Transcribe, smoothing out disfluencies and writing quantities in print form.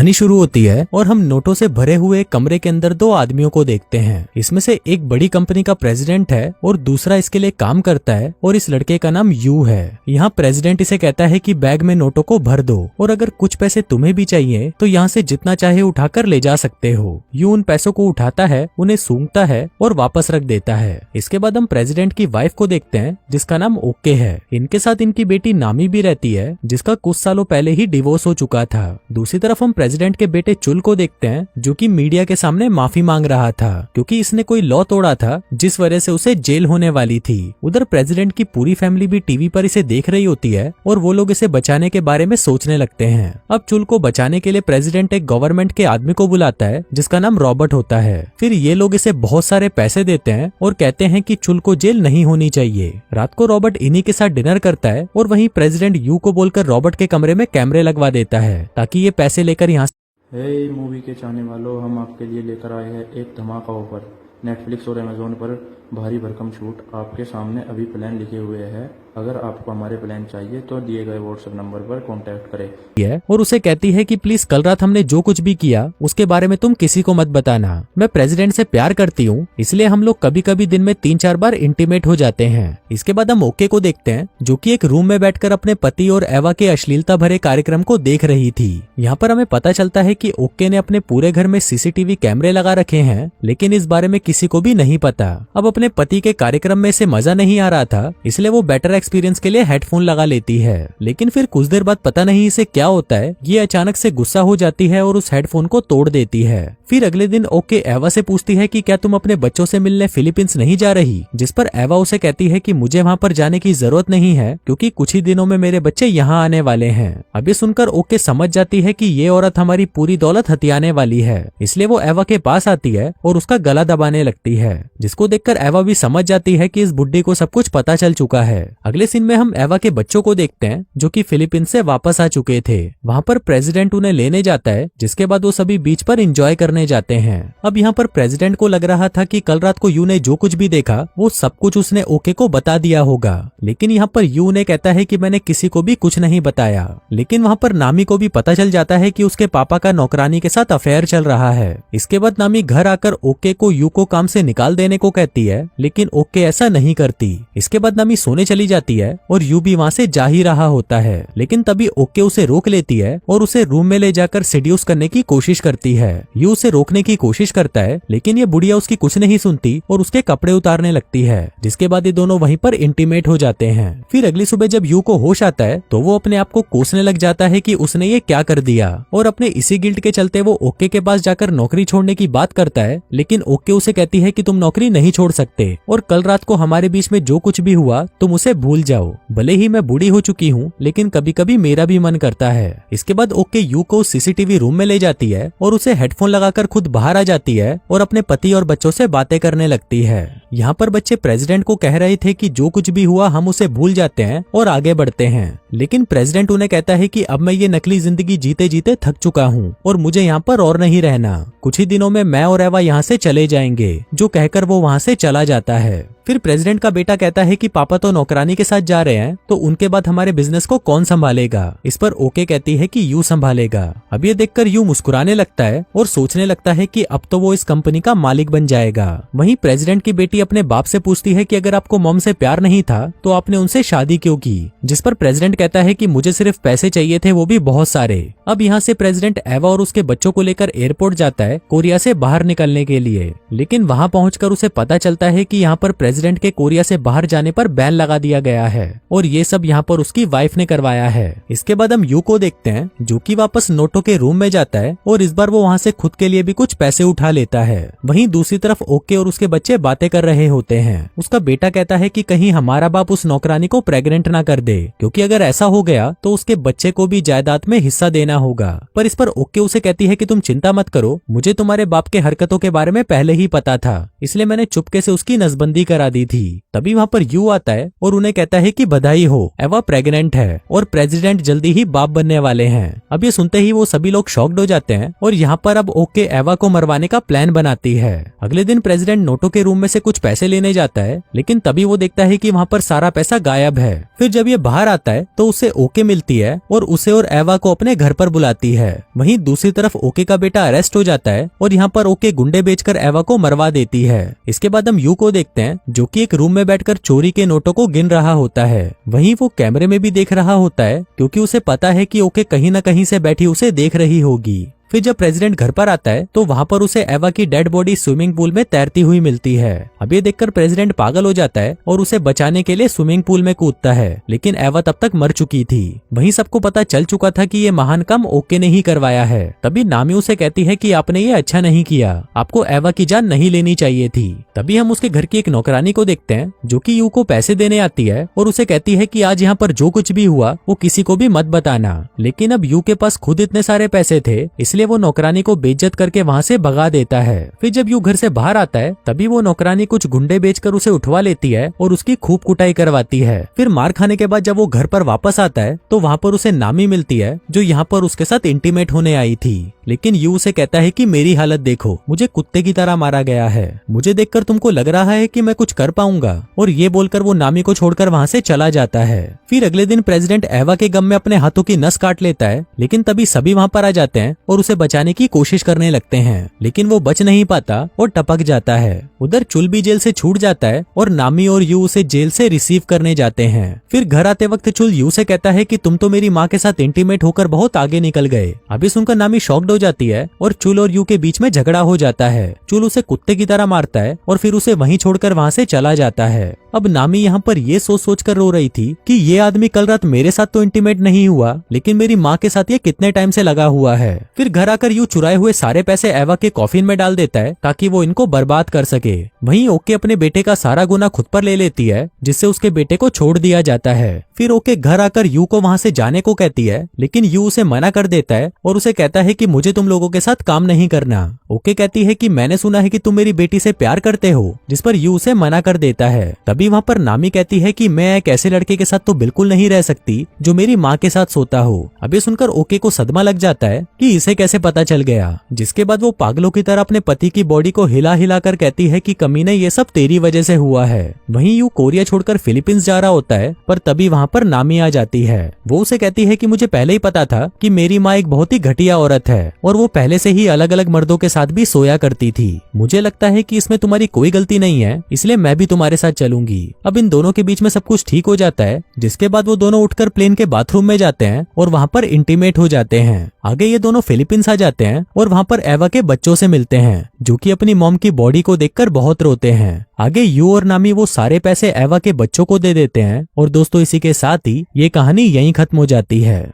कहानी शुरू होती है और हम नोटों से भरे हुए कमरे के अंदर दो आदमियों को देखते हैं। इसमें से एक बड़ी कंपनी का प्रेसिडेंट है और दूसरा इसके लिए काम करता है और इस लड़के का नाम यू है। यहाँ प्रेसिडेंट इसे कहता है कि बैग में नोटों को भर दो और अगर कुछ पैसे तुम्हें भी चाहिए तो यहाँ से जितना चाहे उठाकर ले जा सकते हो। यू उन पैसों को उठाता है, उन्हें सूंघता है और वापस रख देता है। इसके बाद हम प्रेसिडेंट की वाइफ को देखते हैं जिसका नाम ओके है। इनके साथ इनकी बेटी नामी भी रहती है जिसका कुछ सालों पहले ही डिवोर्स हो चुका था। दूसरी तरफ हम प्रेसिडेंट के बेटे चुल को देखते हैं जो कि मीडिया के सामने माफी मांग रहा था क्योंकि इसने कोई लॉ तोड़ा था जिस वजह से उसे जेल होने वाली थी। उधर प्रेसिडेंट की पूरी फैमिली भी टीवी पर इसे देख रही होती है और वो लोग इसे बचाने के बारे में सोचने लगते हैं। अब चुल को बचाने के लिए प्रेसिडेंट एक गवर्नमेंट के आदमी को बुलाता है जिसका नाम रॉबर्ट होता है। फिर ये लोग इसे बहुत सारे पैसे देते हैं और कहते हैं कि चुल को जेल नहीं होनी चाहिए। रात को रॉबर्ट इन्हीं के साथ डिनर करता है और वहीं प्रेसिडेंट यू को बोलकर रॉबर्ट के कमरे में कैमरे लगवा देता है ताकि ये पैसे लेकर यहाँ हे मूवी के चाहने वालों, हम आपके लिए लेकर आए हैं एक धमाका ऑफर। नेटफ्लिक्स और अमेजोन पर भारी भरकम छूट आपके सामने अभी प्लान लिखे हुए हैं। अगर आपको हमारे प्लान चाहिए तो दिए गए व्हाट्सएप नंबर पर कांटेक्ट करें। और उसे कहती है कि प्लीज कल रात हमने जो कुछ भी किया उसके बारे में तुम किसी को मत बताना। मैं प्रेसिडेंट से प्यार करती हूँ इसलिए हम लोग कभी कभी दिन में 3-4 बार इंटीमेट हो जाते हैं। इसके बाद हम ओके को देखते हैं जो कि एक रूम में बैठकर अपने पति और एवा के अश्लीलता भरे कार्यक्रम को देख रही थी। यहाँ पर हमें पता चलता है कि ओके ने अपने पूरे घर में सीसीटीवी कैमरे लगा रखे हैं लेकिन इस बारे में किसी को भी नहीं पता। अब अपने पति के कार्यक्रम में से मजा नहीं आ रहा था इसलिए वो बेटर एक्सपीरियंस के लिए हेडफोन लगा लेती है। लेकिन फिर कुछ देर बाद पता नहीं इसे क्या होता है, ये अचानक से गुस्सा हो जाती है और उस हेडफोन को तोड़ देती है। फिर अगले दिन ओके एवा से पूछती है कि क्या तुम अपने बच्चों से मिलने फिलीपींस नहीं जा रही, जिस पर एवा उसे कहती है कि मुझे वहाँ पर जाने की जरूरत नहीं है क्योंकि कुछ ही दिनों में मेरे बच्चे यहाँ आने वाले हैं। अब ये सुनकर ओके समझ जाती है कि ये औरत हमारी पूरी दौलत हथियाने वाली है, इसलिए वो एवा के पास आती है और उसका गला दबाने लगती है, जिसको देखकर एवा भी समझ जाती है कि इस बुड्ढी को सब कुछ पता चल चुका है। अगले सीन में हम एवा के बच्चों को देखते हैं जो कि फिलीपींस से वापस आ चुके थे। वहाँ पर प्रेसिडेंट उन्हें लेने जाता है जिसके बाद वो सभी बीच पर एंजॉय करने जाते हैं। अब यहाँ पर प्रेसिडेंट को लग रहा था कि कल रात को यू ने जो कुछ भी देखा वो सब कुछ उसने ओके को बता दिया होगा, लेकिन यहाँ पर यू ने कहता है कि मैंने किसी को भी कुछ नहीं बताया। लेकिन वहाँ पर नामी को भी पता चल जाता है कि उसके पापा का नौकरानी के साथ अफेयर चल रहा है। इसके बाद नामी घर आकर ओके को यू को काम से निकाल देने को कहती है लेकिन ओके ऐसा नहीं करती। इसके बाद नामी सोने चली जाती है और यू भी वहाँ से जा ही रहा होता है, लेकिन तभी ओके उसे रोक लेती है और उसे रूम में ले जाकर सेड्यूस करने की कोशिश करती है। यू उसे रोकने की कोशिश करता है लेकिन ये बुढ़िया उसकी कुछ नहीं सुनती और उसके कपड़े उतारने लगती है, जिसके बाद ये दोनों वहीं पर इंटीमेट हो जाते हैं। फिर अगली सुबह जब यू को होश आता है तो वो अपने आप को कोसने लग जाता है कि उसने ये क्या कर दिया और अपने इसी गिल्ट के चलते वो ओके के पास जाकर नौकरी छोड़ने की बात करता है, लेकिन ओके उसे कहती है कि तुम नौकरी नहीं छोड़ सकते और कल रात को हमारे बीच में जो कुछ भी हुआ तुम उसे भूल जाओ। भले ही मैं बूढ़ी हो चुकी हूँ लेकिन कभी कभी मेरा भी मन करता है। इसके बाद ओके यू को सीसीटीवी रूम में ले जाती है और उसे हेडफोन लगाकर खुद बाहर आ जाती है और अपने पति और बच्चों से बातें करने लगती है। यहाँ पर बच्चे प्रेसिडेंट को कह रहे थे कि जो कुछ भी हुआ हम उसे भूल जाते हैं और आगे बढ़ते हैं, लेकिन प्रेसिडेंट उन्हें कहता है कि अब मैं ये नकली जिंदगी जीते जीते थक चुका हूँ और मुझे यहाँ पर और नहीं रहना। कुछ ही दिनों में मैं और एवा यहाँ से चले जाएंगे, जो कहकर वो वहाँ से चला जाता है। फिर प्रेसिडेंट का बेटा कहता है कि पापा तो नौकरानी के साथ जा रहे हैं तो उनके बाद हमारे बिजनेस को कौन संभालेगा। इस पर ओके कहती है कि यू संभालेगा। अब ये देखकर यू मुस्कुराने लगता है और सोचने लगता है कि अब तो वो इस कंपनी का मालिक बन जाएगा। वहीं प्रेसिडेंट की बेटी अपने बाप से पूछती है कि अगर आपको मॉम से प्यार नहीं था तो आपने उनसे शादी क्यों की, जिस पर प्रेसिडेंट कहता है कि मुझे सिर्फ पैसे चाहिए थे, वो भी बहुत सारे। अब यहाँ से प्रेसिडेंट एवा और उसके बच्चों को लेकर एयरपोर्ट जाता है कोरिया से बाहर निकलने के लिए, लेकिन वहाँ पहुंचकर उसे पता चलता है कि यहाँ पर प्रेसिडेंट के कोरिया से बाहर जाने पर बैन लगा दिया गया है और ये सब यहाँ पर उसकी वाइफ ने करवाया है। इसके बाद हम यू को देखते हैं जो कि वापस नोटों के रूम में जाता है और इस बार वो वहाँ से खुद के लिए भी कुछ पैसे उठा लेता है। वहीं दूसरी तरफ ओके और उसके बच्चे बातें कर रहे होते हैं। उसका बेटा कहता है कि कहीं हमारा बाप उस नौकरानी को प्रेग्नेंट ना कर दे, क्योंकि अगर ऐसा हो गया तो उसके बच्चे को भी जायदाद में हिस्सा देना होगा। पर इस पर ओके उसे कहती है कि तुम चिंता मत करो, मुझे तुम्हारे बाप के हरकतों के बारे में पहले ही पता था, इसलिए मैंने चुपके से उसकी नसबंदी करा करा दी थी। तभी वहाँ पर यू आता है और उन्हें कहता है कि बधाई हो, एवा प्रेग्नेंट है और प्रेसिडेंट जल्दी ही बाप बनने वाले हैं। अब ये सुनते ही वो सभी लोग शॉक्ड हो जाते हैं और यहाँ पर अब ओके एवा को मरवाने का प्लान बनाती है। अगले दिन प्रेसिडेंट नोटो के रूम में से कुछ पैसे लेने जाता है, लेकिन तभी वो देखता है कि वहाँ पर सारा पैसा गायब है। फिर जब ये बाहर आता है तो उसे ओके मिलती है और उसे और एवा को अपने घर पर बुलाती है। वहीं दूसरी तरफ ओके का बेटा अरेस्ट हो जाता है और यहाँ पर ओके गुंडे बेचकर एवा को मरवा देती है। इसके बाद हम यू को देखते हैं जो कि एक रूम में बैठकर चोरी के नोटों को गिन रहा होता है। वहीं वो कैमरे में भी देख रहा होता है क्योंकि उसे पता है कि ओके कहीं न कहीं से बैठी उसे देख रही होगी। फिर जब प्रेसिडेंट घर पर आता है तो वहाँ पर उसे एवा की डेड बॉडी स्विमिंग पूल में तैरती हुई मिलती है। अब ये देखकर प्रेसिडेंट पागल हो जाता है और उसे बचाने के लिए स्विमिंग पूल में कूदता है, लेकिन एवा तब तक मर चुकी थी। वहीं सबको पता चल चुका था कि ये महान काम ओके ने ही करवाया है। तभी नामी उसे कहती है कि आपने ये अच्छा नहीं किया, आपको एवा की जान नहीं लेनी चाहिए थी। तभी हम उसके घर की एक नौकरानी को देखते हैं जो कि यू को पैसे देने आती है और उसे कहती है कि आज यहाँ पर जो कुछ भी हुआ वो किसी को भी मत बताना। लेकिन अब यू के पास खुद इतने सारे पैसे थे, इसलिए वो नौकरानी को बेइज्जत करके वहाँ से भगा देता है। फिर जब यू घर से बाहर आता है तभी वो नौकरानी कुछ गुंडे बेचकर उसे उठवा लेती है और उसकी खूब कुटाई करवाती है। फिर मार खाने के बाद जब वो घर पर वापस आता है तो वहाँ पर उसे नामी मिलती है जो यहाँ पर उसके साथ इंटीमेट होने आई थी। लेकिन यू उसे कहता है कि मेरी हालत देखो, मुझे कुत्ते की तरह मारा गया है, मुझे देखकर तुमको लग रहा है कि मैं कुछ कर पाऊंगा। और ये बोलकर वो नामी को छोड़कर वहाँ से चला जाता है। फिर अगले दिन प्रेसिडेंट एवा के गम में अपने हाथों की नस काट लेता है, लेकिन तभी सभी वहाँ पर आ जाते हैं और उसे बचाने की कोशिश करने लगते हैं, लेकिन वो बच नहीं पाता और टपक जाता है। उधर चुल भी जेल से छूट जाता है और नामी और यू उसे जेल से रिसीव करने जाते हैं। फिर घर आते वक्त चुल यू से कहता है कि तुम तो मेरी माँ के साथ इंटीमेट होकर बहुत आगे निकल गए। अभी सुनकर नामी शॉक्ड हो जाती है और चुल और यू के बीच में झगड़ा हो जाता है। चुल उसे कुत्ते की तरह मारता है और फिर उसे वहीं छोड़कर वहाँ से चला जाता है। अब नामी यहाँ पर ये सोच कर रो रही थी कि ये आदमी कल रात मेरे साथ तो इंटीमेट नहीं हुआ, लेकिन मेरी माँ के साथ ये कितने टाइम से लगा हुआ है। फिर घर आकर यू चुराए हुए सारे पैसे एवा के कॉफिन में डाल देता है ताकि वो इनको बर्बाद कर सके। वहीं ओके अपने बेटे का सारा गुना खुद पर ले लेती है, जिससे उसके बेटे को छोड़ दिया जाता है। फिर ओके घर आकर यू को वहाँ से जाने को कहती है, लेकिन यू उसे मना कर देता है और उसे कहता है कि मुझे तुम लोगों के साथ काम नहीं करना। ओके कहती है कि मैंने सुना है कि तुम मेरी बेटी से प्यार करते हो, जिस पर यू उसे मना कर देता है। तभी वहाँ पर नामी कहती है कि मैं एक ऐसे लड़के के साथ तो बिल्कुल नहीं रह सकती जो मेरी माँ के साथ सोता हो। अब ये सुनकर ओके को सदमा लग जाता है कि इसे कैसे पता चल गया, जिसके बाद वो पागलों की तरह अपने पति की बॉडी को हिला हिला कर कहती है कि कमीने ये सब तेरी वजह से हुआ है। वहीं यू कोरिया छोड़कर फिलीपींस जा रहा होता है, पर तभी वहाँ पर नामी आ जाती है। वो उसे कहती है कि मुझे पहले ही पता था कि मेरी माँ एक बहुत ही घटिया औरत है और वो पहले से ही अलग अलग मर्दों के साथ भी सोया करती थी। मुझे लगता है कि इसमें तुम्हारी कोई गलती नहीं है, इसलिए मैं भी तुम्हारे साथ चलूंगी। अब इन दोनों के बीच में सब कुछ ठीक हो जाता है, जिसके बाद वो दोनों उठकर प्लेन के बाथरूम में जाते हैं और वहाँ पर इंटीमेट हो जाते हैं। आगे ये दोनों फिलीपींस आ जाते हैं और वहाँ पर एवा के बच्चों से मिलते हैं, जो कि अपनी मॉम की बॉडी को देखकर बहुत रोते हैं। आगे यू और नामी वो सारे पैसे एवा के बच्चों को दे देते हैं और दोस्तों इसी के साथ ही ये कहानी यहीं खत्म हो जाती है।